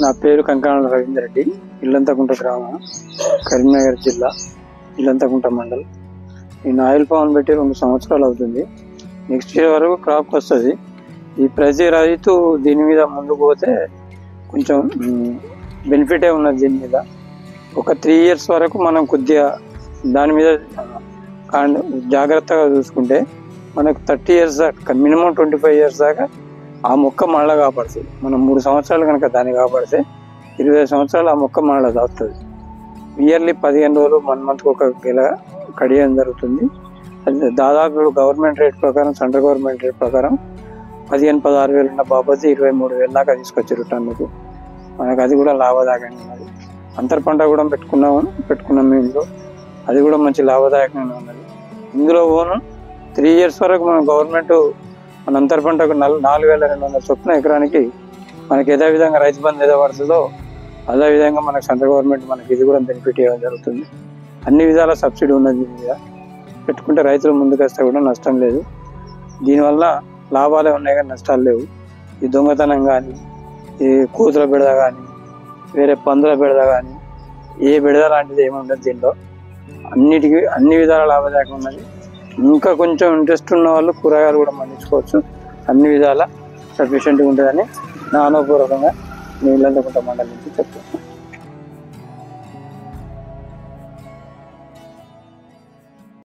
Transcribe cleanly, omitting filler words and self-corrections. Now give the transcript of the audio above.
నా పేరు కంకణాల రవీందర్ రెడ్డి. ఇల్లంతకుంట గ్రామం, కరీంనగర్ జిల్లా, ఇల్లంతకుంట మండలం. నేను ఆయిల్ పామ్ పెట్టి 2 సంవత్సరాలు అవుతుంది. నెక్స్ట్ ఇయర్ వరకు క్రాప్ వస్తుంది. ఈ ప్రతి రైతు దీని మీద ముందుకు పోతే కొంచెం బెనిఫిటే ఉన్నది. దీని మీద ఒక 3 years వరకు మనం కొద్దిగా దాని మీద జాగ్రత్తగా చూసుకుంటే మనకు 30 years దాకా, మినిమం 25 years దాకా ఆ మొక్క మళ్ళీ కాపాడుతుంది. మనం 3 సంవత్సరాలు కనుక దాన్ని కాపాడితే 20 సంవత్సరాలు ఆ మొక్క మళ్ళీ దాస్తుంది. ఇయర్లీ 15 రోజులు 1 monthకి ఒక గెల కడియడం జరుగుతుంది. అది దాదాపు గవర్నమెంట్ రేట్ ప్రకారం, సెంట్రల్ గవర్నమెంట్ రేట్ ప్రకారం 15-16 వేలు ఉన్న బాబతి 23,000 దాకా తీసుకొచ్చారు టన్నుకు. మనకు అది కూడా లాభదాయకంగా ఉన్నది. అంతర్ పంట కూడా పెట్టుకున్నాం ఇందులో. అది కూడా మంచి లాభదాయకంగా ఉన్నది. ఇందులో 3 years వరకు మన గవర్నమెంట్ మన అంతర్ పంటకు 4,200 చొప్పున ఎకరానికి మనకి ఏదే విధంగా రైతు బంధు ఏదో పడుతుందో అదే విధంగా మనకు సెంట్రల్ గవర్నమెంట్ మనకి ఇది కూడా బెనిఫిట్ ఇవ్వడం జరుగుతుంది. అన్ని విధాల సబ్సిడీ ఉన్నది. దీని మీద పెట్టుకుంటే రైతులు ముందుకు వస్తే కూడా నష్టం లేదు. దీనివల్ల లాభాలే ఉన్నాయి కానీ నష్టాలు లేవు. ఈ దొంగతనం కానీ, ఈ కూతుల బెడద కానీ, వేరే పందుల బెడద కానీ, ఏ బెడద లాంటిది ఏమి ఉండదు. దీనిలో అన్ని విధాల లాభదాయకం ఉన్నది. ఇంకా కొంచెం ఇంట్రెస్ట్ ఉన్న వాళ్ళు కూరగాయలు కూడా పండించుకోవచ్చు. అన్ని విధాల సఫిషియెంట్గా ఉంటుందని నా అనుభవపూర్వకంగా నేను ఇల్లంతకుంట మండలం నుంచి చెప్తాను.